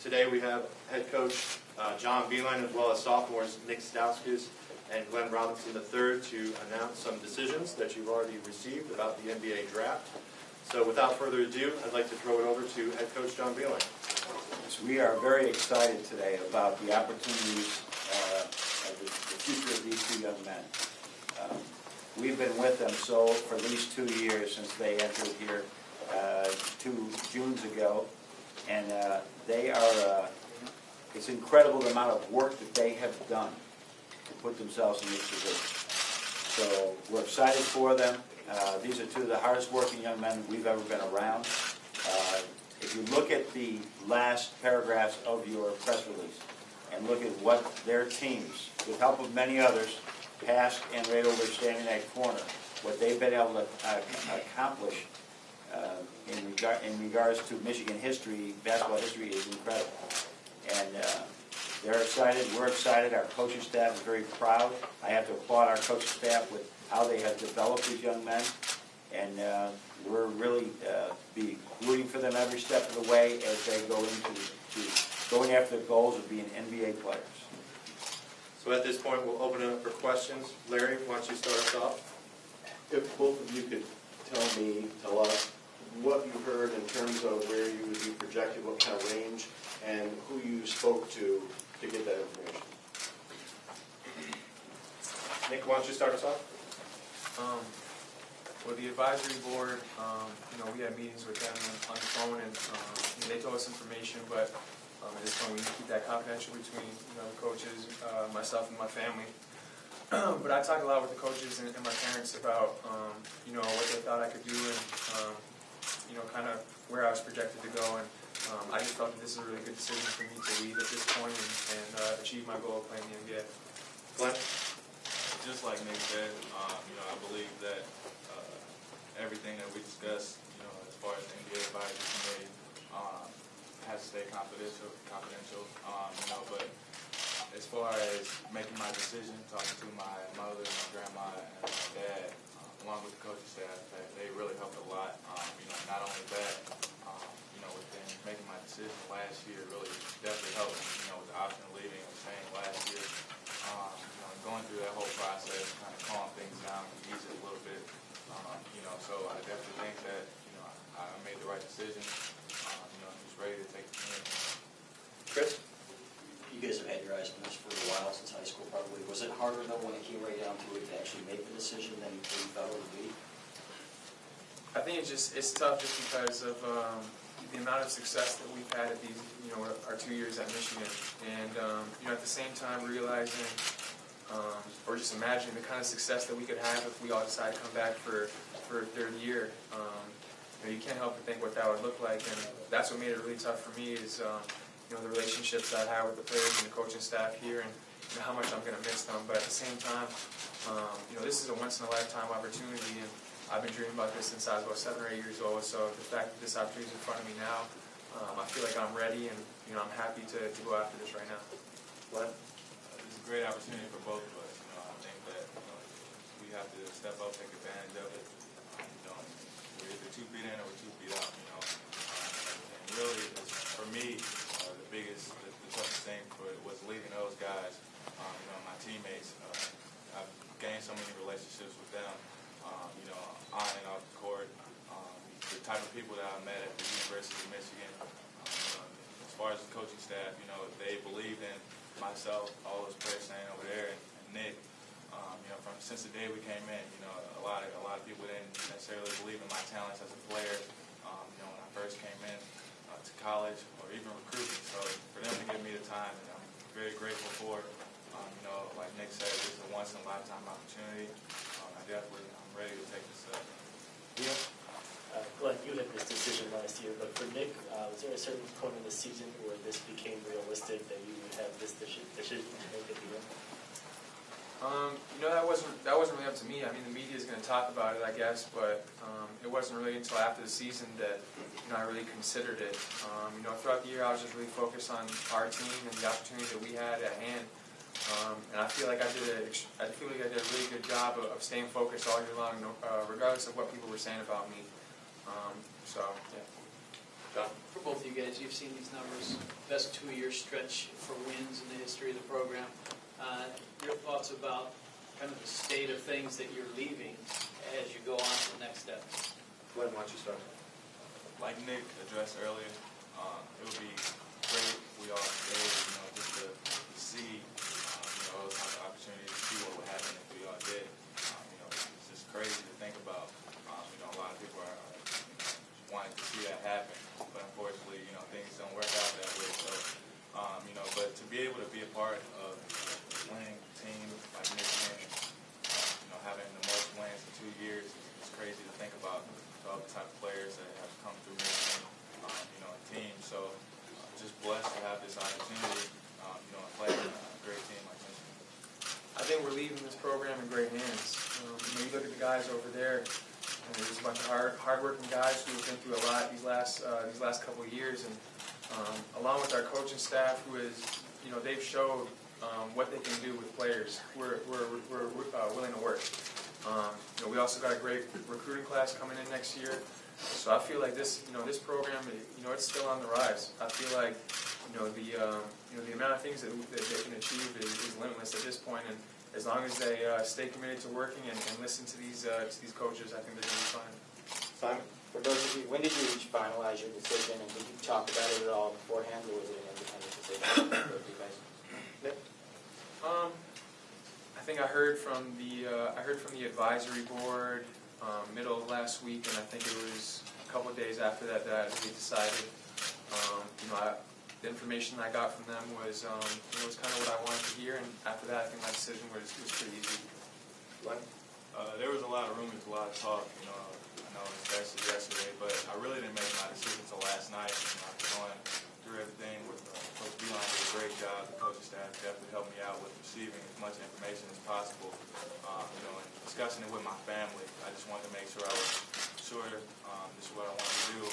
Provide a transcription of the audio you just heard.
Today we have head coach John Beeline as well as sophomores Nick Stauskas and Glenn Robinson III to announce some decisions that you've already received about the NBA draft. So without further ado, I'd like to throw it over to head coach John Beeline. So we are very excited today about the opportunities, the future of these two young men. We've been with them for at least 2 years since they entered here 2 Junes ago, and they are, it's incredible the amount of work that they have done to put themselves in this position. So we're excited for them. These are 2 of the hardest working young men we've ever been around. If you look at the last paragraphs of your press release and look at what their teams, with help of many others, past and right over standing at corner, what they've been able to accomplish in regards to Michigan history, basketball history, is incredible. And they're excited, we're excited, our coaching staff is very proud. I have to applaud our coaching staff with how they have developed these young men, and we're really be rooting for them every step of the way as they go into going after the goals of being NBA players. So at this point, we'll open it up for questions. Larry, why don't you start us off? If both of you could tell us what you heard in terms of where you would be projected, what kind of range, and who you spoke to get that information. Nick, why don't you start us off? With the advisory board, we had meetings with them on the phone, and they told us information, but at this point we need to keep that confidential between the coaches, myself, and my family. But I talked a lot with the coaches and my parents about what they thought I could do, and kind of where I was projected to go, and I just felt that this is a really good decision for me to leave at this point and achieve my goal of playing the NBA. Glenn? Just like Nick said, I believe that everything that we discussed, as far as the NBA advisory committee, has to stay confidential. But as far as making my decision, talking to my mother, my grandma, and my dad, along with the coaching staff, they really helped a lot. Not only that, within making my decision last year, really definitely helped me, with the option of leaving and staying last year. Going through that whole process, kind of calm things down, ease it a little bit. So I definitely think that, I made the right decision. I'm just ready to take the chance. Chris? You guys have had your eyes on this for a while, since high school probably. Was it harder though when it came right down to it to actually make the decision than you thought it would be? I think it's tough just because of the amount of success that we've had at these, our 2 years at Michigan, and at the same time realizing, or just imagining the kind of success that we could have if we all decide to come back for a 3rd year. You can't help but think what that would look like, and that's what made it really tough for me is the relationships that I have with the players and the coaching staff here, and how much I'm going to miss them. But at the same time, this is a once-in-a-lifetime opportunity, and I've been dreaming about this since I was about 7 or 8 years old. So the fact that this opportunity is in front of me now, I feel like I'm ready, and I'm happy to go after this right now. What? It's a great opportunity for both of us. I think that we have to step up, take advantage of it. We're either 2 feet in or we're 2 feet out. And really, for me, the toughest thing was leading those guys. My teammates. I've gained so many relationships with them. On and off the court. The type of people that I met at the University of Michigan. As far as the coaching staff, they believed in myself, all those players standing over there, and Nick. Since the day we came in, a lot of people didn't necessarily believe in my talents as a player. When I first came in to college or even recruiting, so for them to give me the time, and I'm very grateful for it. Like Nick said, this is a once-in-a-lifetime opportunity. I'm ready to take this up. Yeah. Glenn, you had this decision last year, but for Nick, was there a certain point in the season where this became realistic that you would have this decision to make at the end? That wasn't really up to me. I mean, the media is going to talk about it, I guess, but it wasn't really until after the season that I really considered it. Throughout the year, I was just really focused on our team and the opportunity that we had at hand. And I feel like I did a really good job of staying focused all year long, regardless of what people were saying about me. So, yeah. John? For both of you guys, you've seen these numbers, best two-year stretch for wins in the history of the program. Your thoughts about kind of the state of things that you're leaving as you go on to the next steps? Glenn, why don't you start? Like Nick addressed earlier, it would be great if we all stayed, just to see, those type of opportunities, to see what would happen if we all did. It's just crazy to think about. A lot of people are wanting to see that happen, but unfortunately, things don't work out that way. So, but to be able to be a part of a winning team like Michigan, having the most wins in 2 years, it's crazy to think about all the type of players that have come through Michigan, a team. So, just blessed to have this opportunity, and play on a great team like Michigan. I think we're leaving this program in great hands. You look at the guys over there, and there's a bunch of hardworking guys who have been through a lot these last couple of years, and along with our coaching staff, who is, they've showed what they can do with players. We're willing to work. We also got a great recruiting class coming in next year, so I feel like this program, it's still on the rise. I feel like, the amount of things that they can achieve is limitless at this point, and as long as they stay committed to working and listen to these coaches, I think they're going to be fine. Simon? For those of you, when did you each finalize your decision, and did you talk about it at all beforehand, or was it an independent decision for both of you guys? Nick? I think I heard from the advisory board middle of last week, and I think it was a couple of days after that we decided. The information I got from them was was kind of what I wanted to hear, and after that, I think my decision was pretty easy. Glenn? There was a lot of rumors, a lot of talk, I know especially yesterday, but I really didn't make my decision until last night. After going through everything with Coach Beeline, did a great job. The coaching staff definitely helped me out with receiving as much information as possible, and discussing it with my family. I just wanted to make sure I was sure this is what I wanted to do,